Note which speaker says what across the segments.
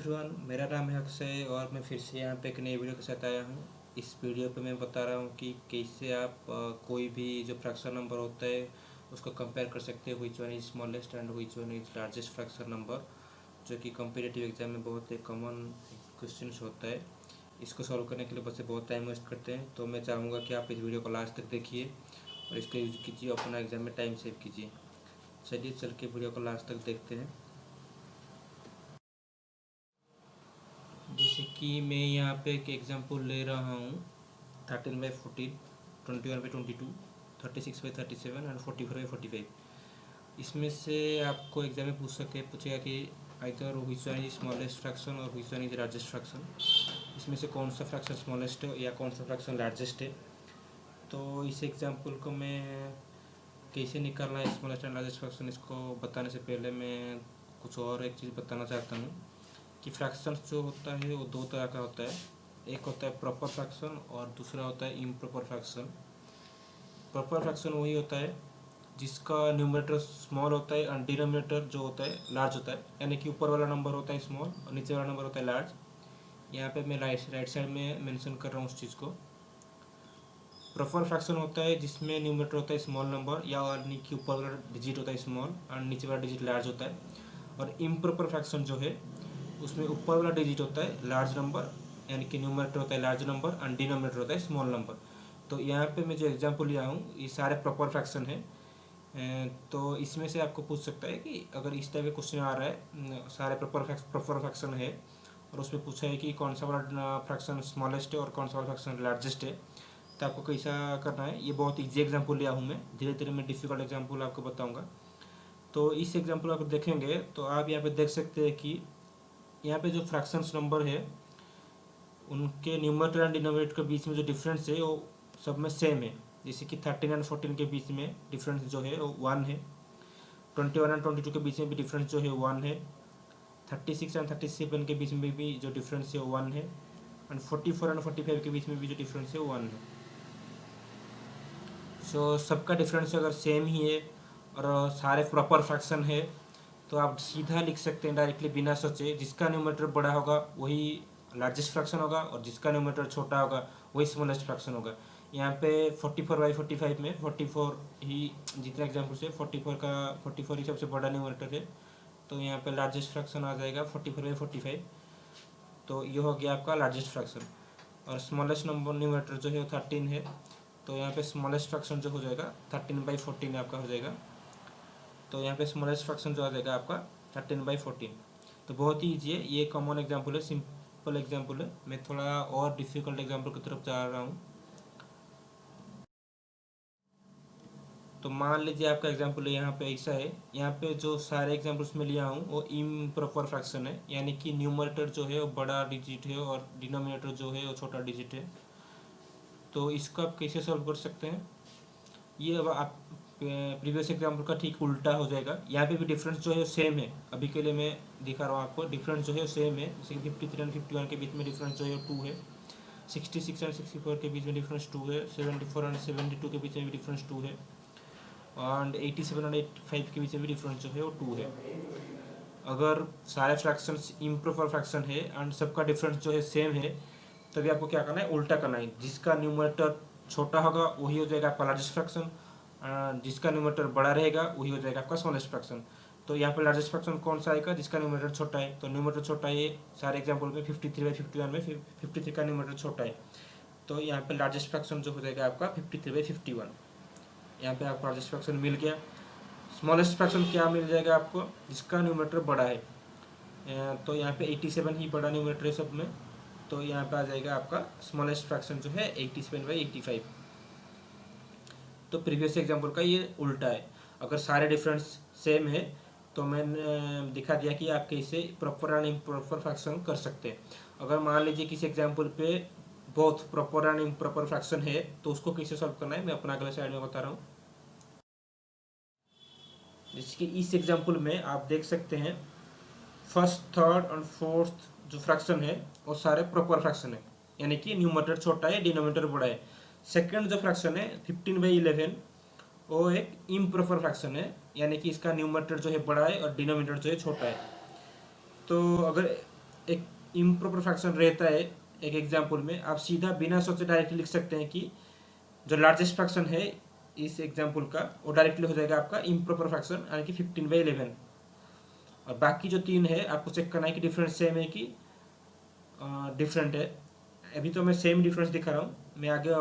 Speaker 1: Everyone, मेरा नाम है अक्षय और मैं फिर से यहाँ पे एक नई वीडियो के साथ आया हूँ। इस वीडियो पे मैं बता रहा हूँ कि कैसे आप कोई भी जो फ्रैक्शन नंबर होता है उसको कंपेयर कर सकते हैं, which one is smallest and which one is largest fraction number, जो कि कॉम्पिटिटिव एग्जाम में बहुत एक कॉमन क्वेश्चन होता है। इसको सॉल्व करने के लिए बच्चे बहुत टाइम वेस्ट करते हैं, तो मैं चाहूँगा कि आप इस वीडियो को लास्ट तक देखिए और इसका यूज कीजिए, अपना एग्जाम में टाइम सेव कीजिए। चलिए चल के वीडियो को लास्ट तक देखते हैं। जैसे कि मैं यहाँ पे एक एग्जांपल ले रहा हूँ 13/14, 21/22, 36/37 एंड 44/45। इसमें से आपको एग्जाम में पूछेगा कि either which one is smallest fraction और which one is largest fraction. इसमें से कौन सा फ्रैक्शन स्मॉलेस्ट है या कौन सा फ्रैक्शन लार्जेस्ट है। तो इस एग्जाम्पल को मैं कैसे निकालना है स्मॉलेस्ट एंड लार्जेस्ट फ्रैक्शन, इसको बताने से पहले मैं कुछ और एक चीज़ बताना चाहता हूँ कि फ्रैक्शंस जो होता है वो दो तरह का होता है। एक होता है प्रॉपर फ्रैक्शन और दूसरा होता है इम्प्रॉपर फ्रैक्शन। प्रॉपर फ्रैक्शन वही होता है जिसका न्यूमरेटर स्मॉल होता है और डिनोमिनेटर जो होता है लार्ज होता है, यानी कि ऊपर वाला नंबर होता है स्मॉल और नीचे वाला नंबर होता है लार्ज। यहाँ पे मैं राइट साइड में मेंशन कर रहा हूँ उस चीज़ को। प्रॉपर फ्रैक्शन होता है जिसमें न्यूमरेटर होता है स्मॉल नंबर यानी कि ऊपर वाला डिजिट होता है स्मॉल और नीचे वाला डिजिट लार्ज होता है। और इम्प्रॉपर फ्रैक्शन जो है उसमें ऊपर वाला डिजिट होता है लार्ज नंबर यानी कि न्यूमरेटर होता है लार्ज नंबर और डिनोमिनेटर होता है स्मॉल नंबर। तो यहाँ पे मैं जो एग्जांपल लिया हूँ ये सारे प्रॉपर फ्रैक्शन है। तो इसमें से आपको पूछ सकता है कि अगर इस टाइप का क्वेश्चन आ रहा है, सारे प्रॉपर फ्रैक्शन है और उसमें पूछा है कि कौन सा वाला फ्रैक्शन स्मॉलेस्ट है और कौन सा वाला फ्रैक्शन लार्जेस्ट है, तो आपको कैसा करना है। ये बहुत ईजी एग्जाम्पल लिया हूँ मैं, धीरे धीरे मैं डिफिकल्ट एग्जाम्पल आपको बताऊँगा। तो इस एग्जाम्पल आप देखेंगे तो आप यहाँ पे देख सकते हैं कि यहाँ पे जो फ्रैक्शंस नंबर है उनके न्यूमरेटर एंड डिनोमिनेटर के बीच में जो डिफरेंस है वो सब में सेम है। जैसे कि 13 एंड 14 के बीच में डिफरेंस जो है वो 1 है। 21 एंड 22 के बीच में भी डिफरेंस जो है 1 है। 36 एंड 37 के बीच में भी जो डिफरेंस है वो 1 है। एंड 44 एंड 45 के बीच में भी जो डिफरेंस है वो 1 है। सो सबका डिफरेंस अगर सेम ही है और सारे प्रॉपर फ्रैक्शन है तो आप सीधा लिख सकते हैं डायरेक्टली बिना सोचे, जिसका न्यूमरेटर बड़ा होगा वही लार्जेस्ट फ्रैक्शन होगा और जिसका न्यूमरेटर छोटा होगा वही स्मॉलेस्ट फ्रैक्शन होगा। यहाँ पे 44/45 में 44 ही जितना एग्जाम्पल से 44 ही सबसे बड़ा न्यूमरेटर है, तो यहाँ पे लार्जेस्ट फ्रैक्शन आ जाएगा 44/45। तो ये हो गया आपका लार्जेस्ट फ्रैक्शन। और स्मॉलेस्ट नंबर न्यूमरेटर जो है 13 है, तो यहाँ पे स्मॉलेस्ट फ्रैक्शन जो हो जाएगा 13/14 आपका हो जाएगा। तो यहाँ पे स्मॉलेस्ट फ्रैक्शन जो आ जाएगा आपका 13/14। तो बहुत ही ईजी है, ये कॉमन एग्जाम्पल है, सिंपल एग्जाम्पल है। मैं थोड़ा और डिफिकल्ट एग्जाम्पल की तरफ जा रहा हूँ। तो मान लीजिए आपका एग्जाम्पल यहाँ पे ऐसा है, यहाँ पे जो सारे एग्जाम्पल्स में लिया हूँ वो इम्प्रॉपर फ्रैक्शन है, यानी कि न्यूमरेटर जो है वो बड़ा डिजिट है और डिनोमिनेटर जो है वो छोटा डिजिट है। तो इसको आप कैसे सॉल्व कर सकते हैं, ये अब आप प्रीवियस एग्जाम्पल का ठीक उल्टा हो जाएगा। यहाँ पे भी डिफरेंस जो है सेम है, अभी के लिए मैं दिखा रहा हूँ आपको। डिफरेंस जो है सेम है, जैसे 53 एंड 51 के बीच में डिफरेंस जो है 2 है। 66 एंड 64 के बीच में डिफरेंस 2 है। 74 एंड 72 के बीच में भी डिफरेंस 2 है। एंड 87 एंड 85 के बीच में भी डिफरेंस जो है वो 2 है। अगर सारे फ्रैक्शंस इम्प्रॉपर फ्रैक्शन है एंड सबका डिफरेंस जो है सेम है, तभी आपको क्या करना है, उल्टा करना है। जिसका न्यूमरेटर छोटा होगा वही हो जाएगा आपका लार्जेस्ट फ्रैक्शन, जिसका न्यूमरेटर बड़ा रहेगा वही हो जाएगा आपका स्मॉलेस्ट फ्रैक्शन। तो यहाँ पर लार्जेस्ट फ्रैक्शन कौन सा आएगा, जिसका न्यूमरेटर छोटा है। तो न्यूमरेटर छोटा है सारे एग्जाम्पल में 53/51 में 53 का न्यूमरेटर छोटा है, तो यहाँ पे लार्जेस्ट फ्रैक्शन जो हो जाएगा आपका 53/51। यहाँ पे आपको लार्जेस्ट फ्रैक्शन मिल गया। स्मॉलेस्ट फ्रैक्शन क्या मिल जाएगा आपको, जिसका न्यूमरेटर बड़ा है। तो यहाँ पे 87 ही बड़ा न्यूमरेटर है सब में, तो यहाँ पे आ जाएगा आपका स्मॉलेस्ट फ्रैक्शन जो है 87/85। तो प्रीवियस एग्जाम्पल का ये उल्टा है। अगर सारे डिफरेंस सेम है तो मैंने दिखा दिया कि आप कैसे प्रॉपर एंड इम्प्रॉपर फ्रैक्शन कर सकते हैं। अगर मान लीजिए किसी एग्जाम्पल पे बहुत प्रॉपर एंड इम्प्रॉपर फ्रैक्शन है तो उसको कैसे सॉल्व करना है मैं अपना अगले साइड में बता रहा हूँ। जैसे कि इस एग्जाम्पल में आप देख सकते हैं फर्स्ट, थर्ड और फोर्थ जो फ्रैक्शन है वो सारे प्रॉपर फ्रैक्शन है, यानी कि न्यूमरेटर छोटा है डिनोमिनेटर बड़ा है। सेकंड जो फ्रैक्शन है 15/11 वो एक इम्प्रॉपर फ्रैक्शन है, यानी कि इसका न्यूमरेटर जो है बड़ा है और डिनोमिनेटर जो है छोटा है। तो अगर एक इम्प्रॉपर फ्रैक्शन रहता है एक एग्जाम्पल में, आप सीधा बिना सोचे डायरेक्टली लिख सकते हैं कि जो लार्जेस्ट फ्रैक्शन है इस एग्जाम्पल का वो डायरेक्टली हो जाएगा आपका इम्प्रॉपर फ्रैक्शन, यानी कि 15/11। और बाकी जो 3 है आपको चेक करना है कि डिफरेंस सेम है कि डिफरेंट है। अभी तो मैं सेम डिफरेंस दिखा रहा हूँ, मैं आगे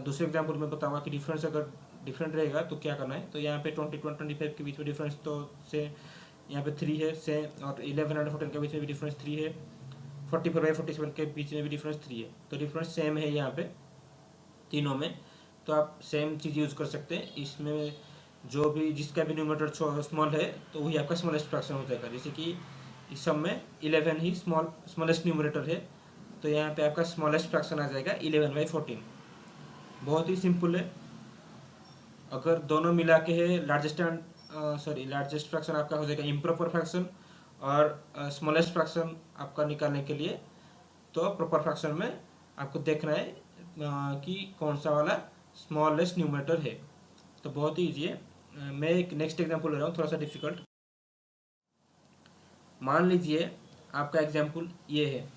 Speaker 1: दूसरे एग्जाम्पल में बताऊंगा कि डिफरेंस अगर डिफरेंट रहेगा तो क्या करना है। तो यहाँ पे 21-25 के बीच में डिफरेंस तो से यहाँ पे 3 है सेम, और 11 और 14 के बीच में भी डिफरेंस 3 है, 44/47 के बीच में भी डिफरेंस 3 है। तो डिफरेंस सेम है यहाँ पे तीनों में, तो आप सेम चीज़ यूज़ कर सकते हैं। इसमें जो भी जिसका भी न्यूमरेटर स्मॉल है तो वही आपका स्मॉलेस्ट फ्रैक्शन हो जाएगा। जैसे कि इस सब में 11 ही स्मॉलेस्ट न्यूमरेटर है, तो यहाँ पे आपका स्मॉलेस्ट फ्रैक्शन आ जाएगा 11/14। बहुत ही सिंपल है। अगर दोनों मिला के है लार्जेस्ट फ्रैक्शन आपका हो जाएगा इम्प्रॉपर फ्रैक्शन, और स्मॉलेस्ट फ्रैक्शन आपका निकालने के लिए तो प्रॉपर फ्रैक्शन में आपको देखना है कि कौन सा वाला स्मॉलेस्ट न्यूमरेटर है। तो बहुत ही ईजी है। मैं एक नेक्स्ट एग्जांपल ले रहा हूँ थोड़ा सा डिफिकल्ट। मान लीजिए आपका एग्जांपल ये है,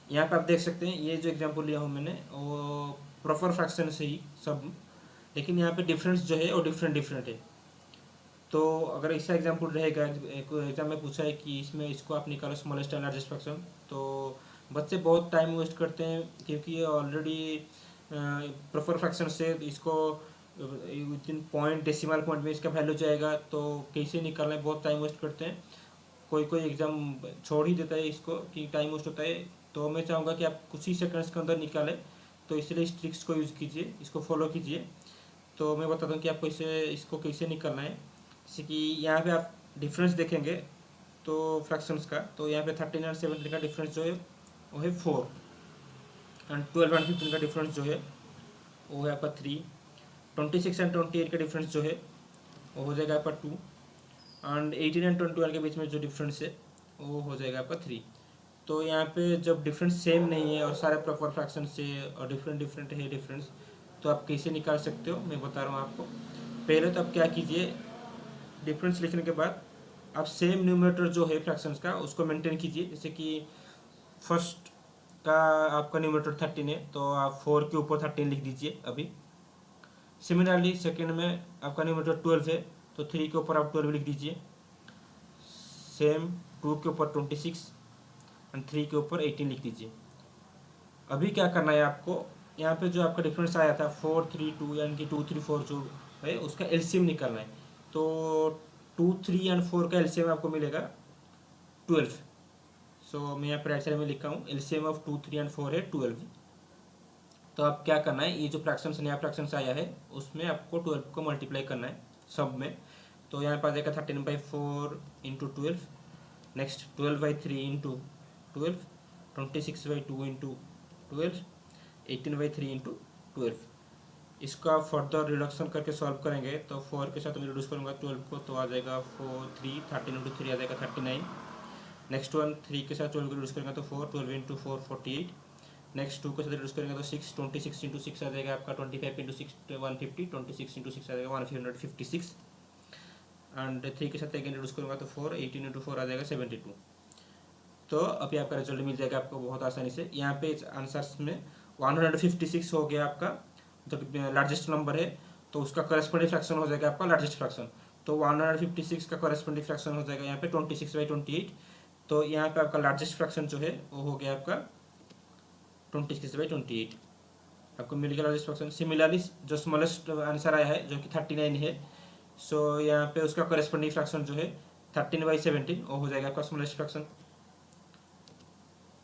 Speaker 1: यहाँ पे आप देख सकते हैं ये जो एग्जांपल लिया हूँ मैंने वो प्रॉपर फ्रैक्शन से ही सब, लेकिन यहाँ पे डिफरेंस जो है वो डिफरेंट है। तो अगर ऐसा एग्जांपल रहेगा, एग्जाम में पूछा है कि इसमें इसको आप निकालो स्मॉलेस्ट एंड लार्जेस्ट फ्रैक्शन, तो बच्चे बहुत टाइम वेस्ट करते हैं क्योंकि ये ऑलरेडी प्रॉपर फ्रैक्शन से इसको with in point decimal point में इसका वैल्यू जाएगा, तो कैसे निकालना है बहुत टाइम वेस्ट करते हैं। कोई एग्ज़ाम छोड़ ही देता है इसको कि टाइम वेस्ट होता है। तो मैं चाहूँगा कि आप कुछ ही सेकंड्स के अंदर निकालें, तो इसलिए इस ट्रिक्स को यूज़ कीजिए, इसको फॉलो कीजिए। तो मैं बताता हूँ कि आपको इसको कैसे निकालना है। जैसे कि यहाँ पे आप डिफरेंस देखेंगे तो फ्रैक्शंस का, तो यहाँ पे 13 और 17 का डिफरेंस जो है वो है 4, एंड 12 और 15 का डिफरेंस जो है वो है आपका 3, 26 एंड 28 का डिफरेंस जो है वो हो जाएगा आपका 2, एंड 18 एंड 21 के बीच में जो डिफरेंस है वो हो जाएगा आपका 3। तो यहाँ पे जब डिफरेंस सेम नहीं है और सारे प्रॉपर फ्रैक्शन से और डिफरेंट है डिफरेंस, तो आप कैसे निकाल सकते हो मैं बता रहा हूँ आपको। पहले तो आप क्या कीजिए, डिफरेंस लिखने के बाद आप सेम न्यूमरेटर जो है फ्रैक्शंस का उसको मेंटेन कीजिए। जैसे कि फर्स्ट का आपका न्यूमरेटर 13 है तो आप 4 के ऊपर 13 लिख दीजिए अभी। सिमिलरली सेकेंड में आपका न्यूमरेटर 12 है तो 3 के ऊपर आप 12 लिख दीजिए। सेम 2 के ऊपर 26 एंड 3 के ऊपर 18 लिख दीजिए। अभी क्या करना है आपको, यहाँ पे जो आपका डिफरेंस आया था 4, 3, 2 यानी कि 2, 3, 4 जो है उसका एलसीएम निकालना है। तो 2, 3 एंड 4 का एलसीएम आपको मिलेगा 12। सो मैं यहाँ पर राइट साइड में लिखा हूँ एलसीएम ऑफ 2, 3 एंड 4 है 12। तो आप क्या करना है, ये जो फ्रैक्शन नया फ्रैक्शन आया है उसमें आपको 12 को मल्टीप्लाई करना है सब में। तो यहाँ पर आ जाएगा 13/4 into 12, next 12/3 into 12, 26/2 into 12, 18/3 into 12। इसका फर्दर रिडक्शन करके सॉल्व करेंगे तो 4 के साथ मैं रिड्यूस करूँगा 12 को, तो आ जाएगा 4, 3, 13 इंटू 3 आ जाएगा 39। नेक्स्ट वन 3 के साथ 12 को रिड्यूस करेंगे तो 4, 12 इंटू 4 48। नेक्स्ट 2 के साथ रिड्यूस करेंगे तो 6, 26 इंटू 6 आ जाएगा आपका 25 इंटू 6 150, 26 इंटू 6 आ जाएगा 156। एंड 3 के साथ अगेन रिड्यूस करूँगा तो 4, 18 इंटू 4 आ जाएगा 72। तो अभी आपका रिजल्ट मिल जाएगा आपको बहुत आसानी से। यहाँ पे आंसर्स में 156 हो गया आपका जो लार्जेस्ट नंबर है, तो उसका करस्पॉन्डिंग फ्रैक्शन हो जाएगा आपका लार्जेस्ट फ्रैक्शन। तो 156 का करस्पॉन्डिंग फ्रैक्शन हो जाएगा यहाँ पे 26/28। तो यहाँ पे आपका लार्जेस्ट फ्रैक्शन जो है वो हो गया आपका 26/28, आपको मिल गया लार्जेस्ट फ्रैक्शन। सिमिलरली जो स्मॉलेस्ट आंसर आया है जो कि 39 है, सो यहाँ पे उसका करस्पॉन्डिंग फ्रैक्शन जो है 13/17 वो हो जाएगा आपका स्मॉलेस्ट फ्रैक्शन।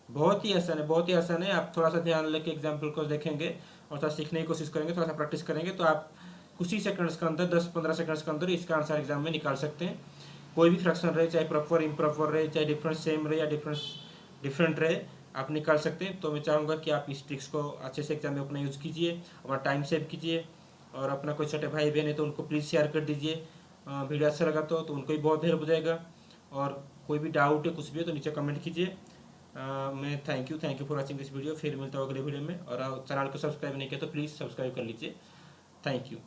Speaker 1: बहुत ही आसान है, बहुत ही आसान है। आप थोड़ा सा ध्यान लेके एग्जाम्पल को देखेंगे और थोड़ा सीखने की कोशिश करेंगे, थोड़ा सा प्रैक्टिस करेंगे, तो आप कुछ ही सेकंड्स के अंदर 10-15 सेकंड्स के अंदर इसका आंसर एग्जाम में निकाल सकते हैं। कोई भी फ्रैक्शन रहे, चाहे प्रॉपर इम्प्रॉपर रहे, चाहे डिफरेंस सेम रहे या डिफरेंस डिफरेंट रहे, आप निकाल सकते हैं। तो मैं चाहूँगा कि आप इस ट्रिक्स को अच्छे से एग्जाम में अपना यूज़ कीजिए, अपना टाइम सेव कीजिए, और अपना कोई छोटे भाई बहन है तो उनको प्लीज़ शेयर कर दीजिए। वीडियो अच्छा लगा तो उनको भी बहुत हेल्प हो जाएगा। और कोई भी डाउट है कुछ भी है तो नीचे कमेंट कीजिए। मैं thank you for watching this video. फिर मिलता हूँ अगले वीडियो में, और चैनल को सब्सक्राइब नहीं किया तो प्लीज़ सब्सक्राइब कर लीजिए। Thank you.